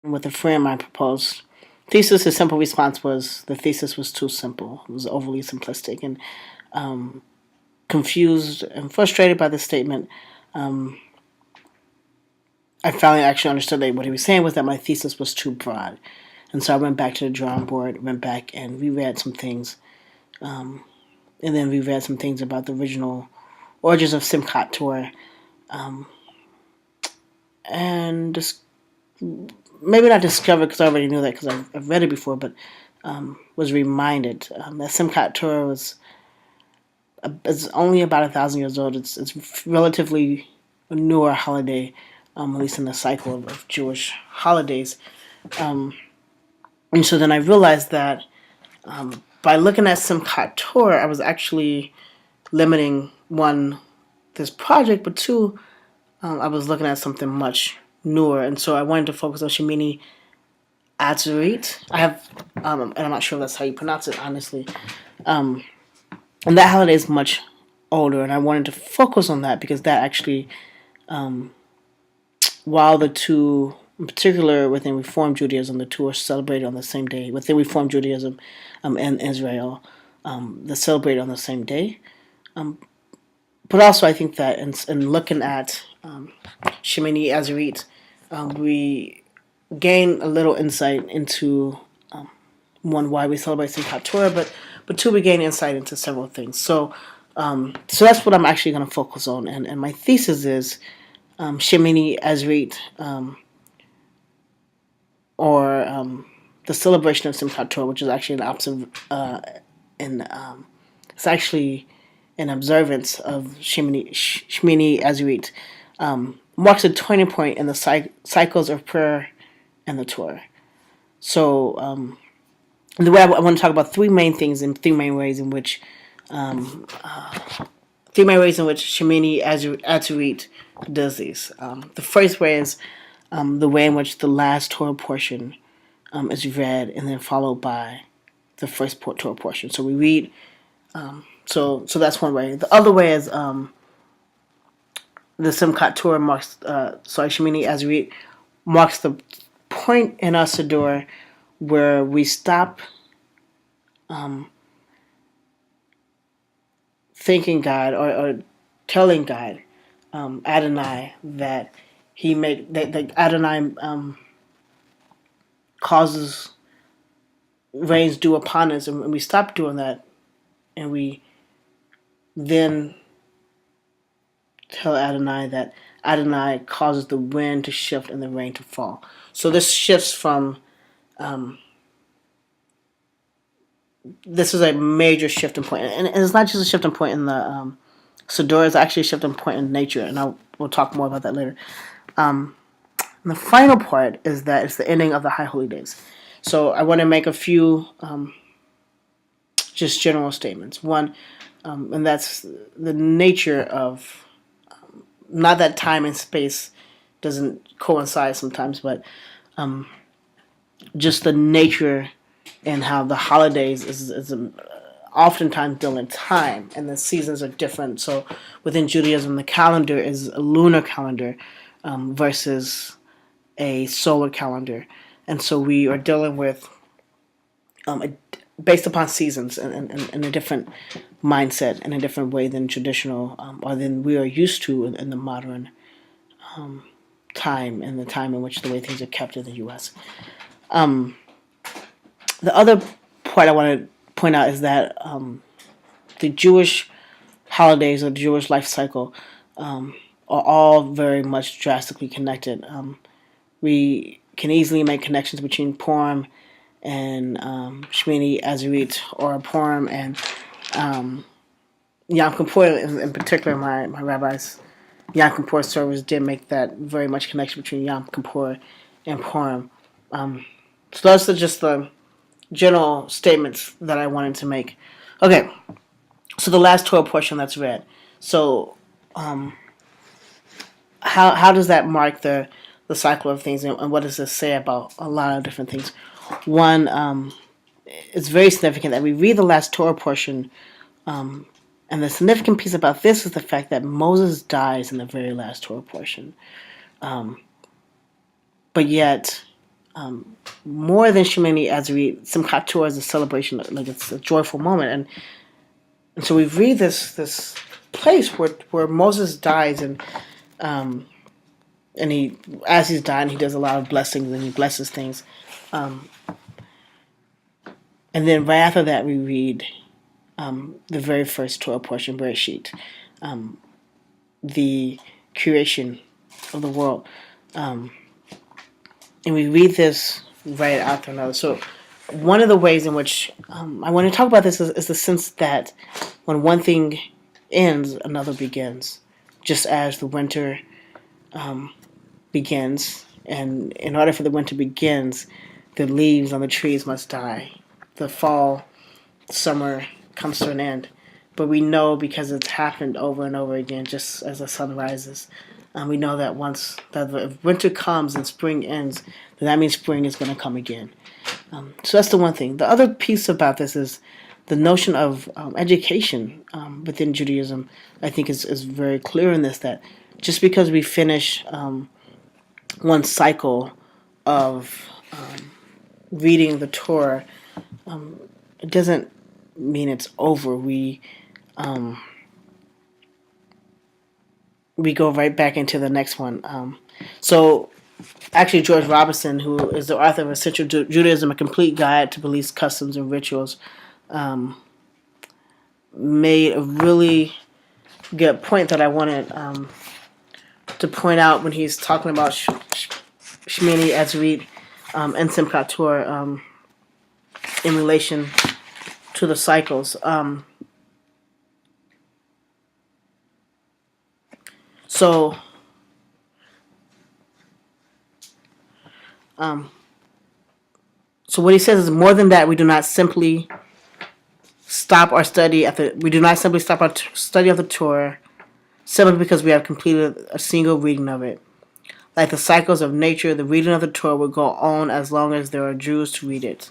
with a friend, I proposed thesis. His simple response was the thesis was too simple. It was overly simplistic, and confused and frustrated by the statement. Um, I finally actually understood that what he was saying was that my thesis was too broad. And so I went back to the drawing board, went back and reread some things, and then reread some things about the original origins of Simkht Torah, and just maybe not discovered because I already knew that because I've read it before, but was reminded that Simkht Torah is only about 1,000 years old. It's relatively a newer holiday, at least in the cycle of Jewish holidays. And so then I realized that by looking at Simkht Torah, I was actually limiting, one, this project, but two, I was looking at something much newer. And so I wanted to focus on shemmini Atzeret. I have, and I'm not sure if that's how you pronounce it, honestly. And that holiday is much older, and I wanted to focus on that because that actually, while the two, in particular within Reform Judaism, the two are celebrated on the same day. Within Reform Judaism and Israel, they're celebrated on the same day. But also, I think that in looking at Shemmini Atzeret, we gain a little insight into one, why we celebrate Simchat Torah, but two, we gain insight into several things. So that's what I'm actually going to focus on, and my thesis is Shemmini Atzeret, or the celebration of Simchat Torah, which is actually it's actually an observance of Shemmini Atzeret, marks a turning point in the cycles of prayer and the Torah. So the way I want to talk about three main things and three main ways in which Shemmini Atzeret does these. The first way is the way in which the last Torah portion is read and then followed by the first Torah portion. So we read. So that's one way. The other way is the Simchat Torah Shemmini Atzeret marks the point in our Siddur where we stop thanking God or telling God, Adonai, that that Adonai causes rains due upon us, and we stop doing that, and we then tell Adonai that Adonai causes the wind to shift and the rain to fall. So this shifts from this is a major shifting point, and it's not just a shifting point in the Siddur; it's actually a shifting point in nature, and we'll talk more about that later. And the final part is that it's the ending of the High Holy Days. So I want to make a few just general statements. One, and that's the nature of, not that time and space doesn't coincide sometimes, but just the nature and how the holidays is oftentimes deal in time, and the seasons are different. So within Judaism, the calendar is a lunar calendar versus a solar calendar, and so we are dealing with based upon seasons and a different mindset and a different way than traditional or than we are used to in the modern time, and the time in which the way things are kept in the U.S. The other point I want to point out is that the Jewish holidays or the Jewish life cycle are all very much drastically connected. We can easily make connections between Purim and Shemmini Atzeret, or Purim and Yom Kippur. In particular, my rabbi's Yom Kippur service did make that very much connection between Yom Kippur and Purim. So those are just the general statements that I wanted to make. Okay, so the last Torah portion that's read. So how does that mark the cycle of things, and what does this say about a lot of different things? One, it's very significant that we read the last Torah portion, and the significant piece about this is the fact that Moses dies in the very last Torah portion. But yet, more than shemmini, as we Simkht Torah is a celebration, like it's a joyful moment, and so we read this place where Moses dies, and he, as he's dying, he does a lot of blessings and he blesses things, and then right after that we read the very first Torah portion, Bereshit, the creation of the world, and we read this right after another. So one of the ways in which I want to talk about this is the sense that when one thing ends, another begins, just as the winter begins, and in order for the winter begins, the leaves on the trees must die. The fall, summer comes to an end. But we know, because it's happened over and over again, just as the sun rises, we know that once that if winter comes and spring ends, then that means spring is going to come again. So that's the one thing. The other piece about this is the notion of education within Judaism. I think is very clear in this, that just because we finish one cycle of reading the Torah, it doesn't mean it's over. We go right back into the next one. So actually, George Robinson, who is the author of Essential Judaism, A Complete Guide to Beliefs, Customs, and Rituals, made a really good point that I wanted to point out when he's talking about shemmini, Atzeret, and Simkht Torah in relation to the cycles. So what he says is, more than that, we do not simply stop our study we do not simply stop our study of the Torah simply because we have completed a single reading of it. Like the cycles of nature, the reading of the Torah will go on as long as there are Jews to read it.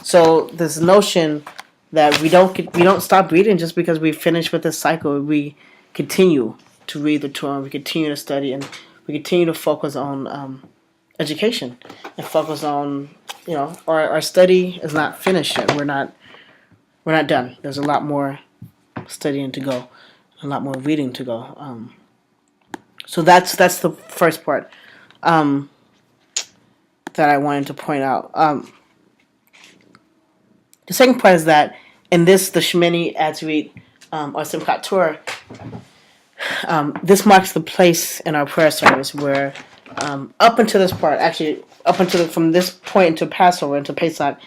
So this notion that we don't stop reading just because we finish with this cycle. We continue to read the Torah, we continue to study, and we continue to focus on education and focus on, our study is not finished yet. We're not done. There's a lot more studying to go, a lot more reading to go. So that's the first part that I wanted to point out. The second part is that in the shemmini, Atzeret, or Simkht Torah, this marks the place in our prayer service where, up until this part, actually up until from this point into Passover, into Pesach,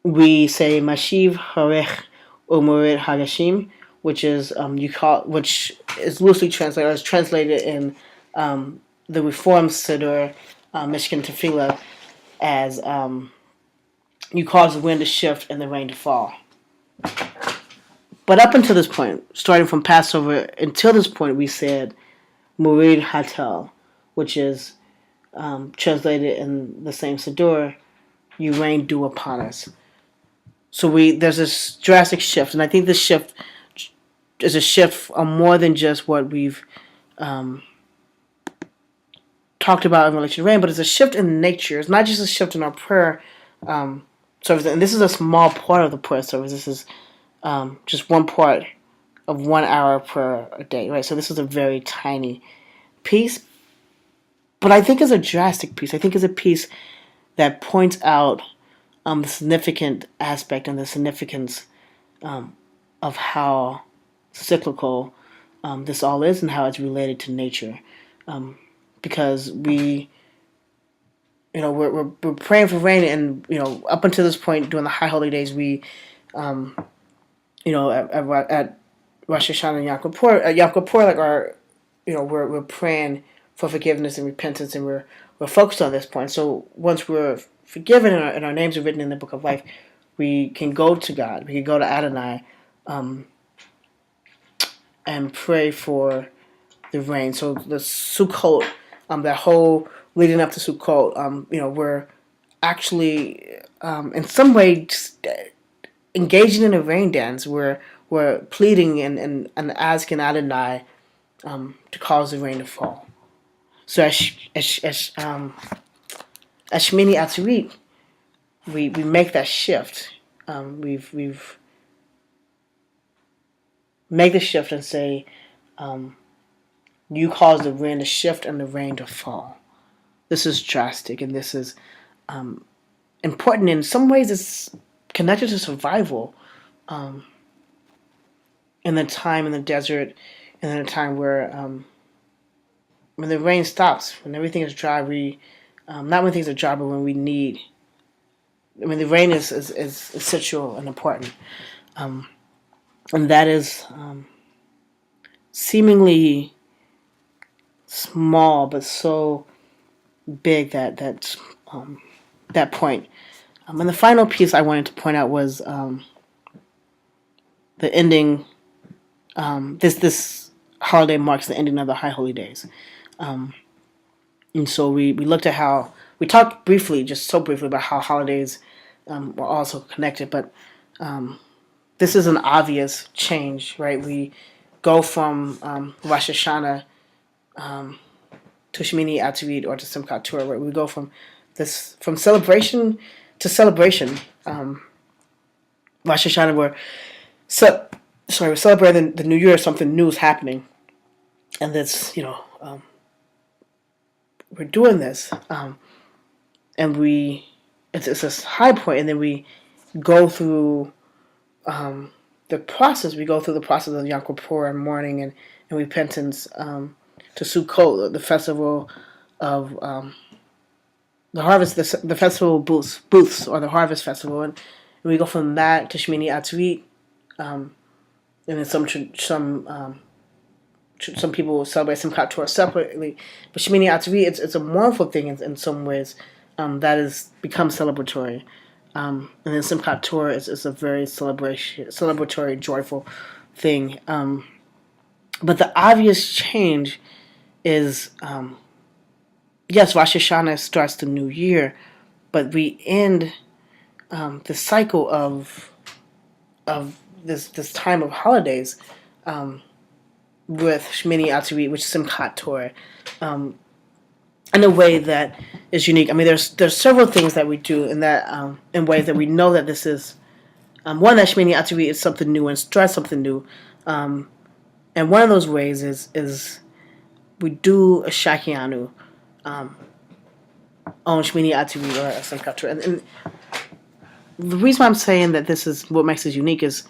we say Mashiv Harech Umorid Hagashim, which is which is loosely translated, or is translated in the Reform Siddur Mishkan Tefillah as you cause the wind to shift and the rain to fall. But up until this point, starting from Passover until this point, we said Murid Hatel, which is translated in the same Siddur, you rain dew upon us. So there's this drastic shift, and I think this shift is a shift on more than just what we've talked about in relation to rain, but it's a shift in nature. It's not just a shift in our prayer service, and this is a small part of the prayer service. This is just one part of 1 hour prayer a day, right? So this is a very tiny piece, but I think it's a drastic piece. I think it's a piece that points out the significant aspect and the significance of how cyclical this all is and how it's related to nature. Because we're praying for rain, and up until this point during the high holy days, we at Rosh Hashanah and Yom Kippur, like we're praying for forgiveness and repentance, and we're focused on this point. So once we're forgiven and our names are written in the book of life, we can go to God. We can go to Adonai and pray for the rain. So the Sukkot, that whole leading up to Sukkot, we're actually in some way just engaging in a rain dance. We're pleading and asking Adonai to cause the rain to fall. So as shemmini Atzeret, we make that shift. We've make the shift and say, you cause the wind to shift and the rain to fall. This is drastic, and this is important. In some ways, it's connected to survival. In the time in the desert, and in a time where when the rain stops, when everything is dry, not when things are dry, but when we need. I mean, the rain is essential and important, and that is seemingly small, but so big that point. And the final piece I wanted to point out was the ending. This holiday marks the ending of the High Holy Days, and so we looked at how we talked briefly, just so briefly, about how holidays were also connected, but this is an obvious change, right? We go from Rosh Hashanah to Shemmini Atzeret or to Simkht Torah, right? We go from celebration to celebration. Rosh Hashanah, we're celebrating the New Year. Something new is happening, and that's we're doing this, and it's this high point, and then we go through the process. We go through the process of Yom Kippur and mourning and repentance to Sukkot, the festival of the harvest, the festival booths, or the harvest festival, and we go from that to Shemmini Atzeret, and then some people will celebrate Simkht Torah separately, but Shemmini Atzeret, it's a mournful thing in some ways that is become celebratory, and then Simkht Torah is a very celebratory, joyful thing. But the obvious change is, yes, Rosh Hashanah starts the new year, but we end the cycle of this time of holidays with Shemmini Atzeret, which is Simkht Torah, in a way that is unique. I mean, there's several things that we do in that in ways that we know that this is one, that Shemmini Atzeret is something new and starts something new, and one of those ways is we do a Shakyanu on Shemmini Atzeret or Simkht Torah, and the reason why I'm saying that this is what makes it unique is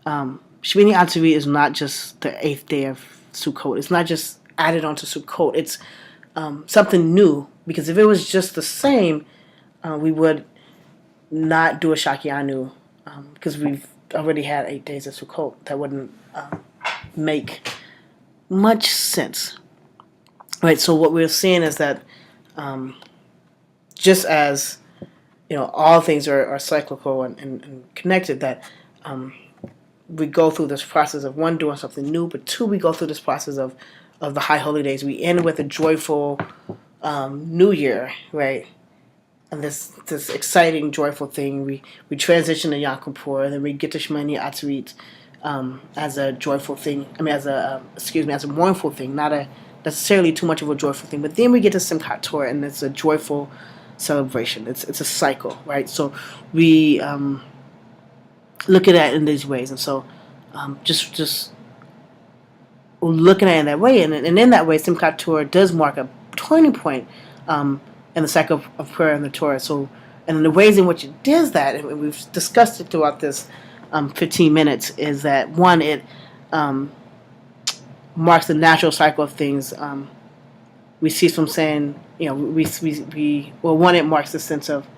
Shemmini Atzeret is not just the 8th day of Sukkot. It's not just added onto Sukkot. It's something new, because if it was just the same, we would not do a Shakyanu, because we've already had 8 days of Sukkot. That wouldn't make much sense, right? So what we're seeing is that just as all things are cyclical and connected, that we go through this process of, one, doing something new, but two, we go through this process of the High Holy Days. We end with a joyful New Year, right? And this exciting, joyful thing. We transition to Yom Kippur, and then we get to Shemmini Atzeret as a joyful thing. I mean, as a mournful thing, not a necessarily too much of a joyful thing. But then we get to Simkht Torah, and it's a joyful celebration. It's a cycle, right? So we look at it in these ways, and so just looking at it in that way, and in that way, Simkht Torah does mark a turning point in the cycle of prayer in the Torah. So, and in the ways in which it does that, and we've discussed it throughout this 15 minutes, is that, one, it marks the natural cycle of things. We see from saying, one, it marks the sense of,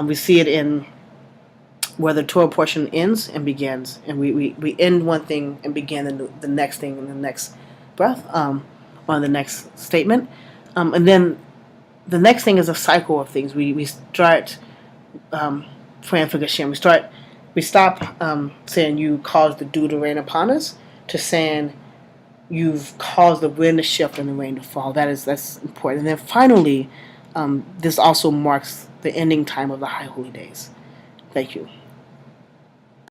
we see it in where the Torah portion ends and begins, and we end one thing and begin the next thing in the next breath, or the next statement, and then the next thing is a cycle of things. We start praying for Hashem. We stop saying you caused the dew to rain upon us, to saying you've caused the wind to shift and the rain to fall. That's important. And then finally, this also marks the ending time of the High Holy Days. Thank you.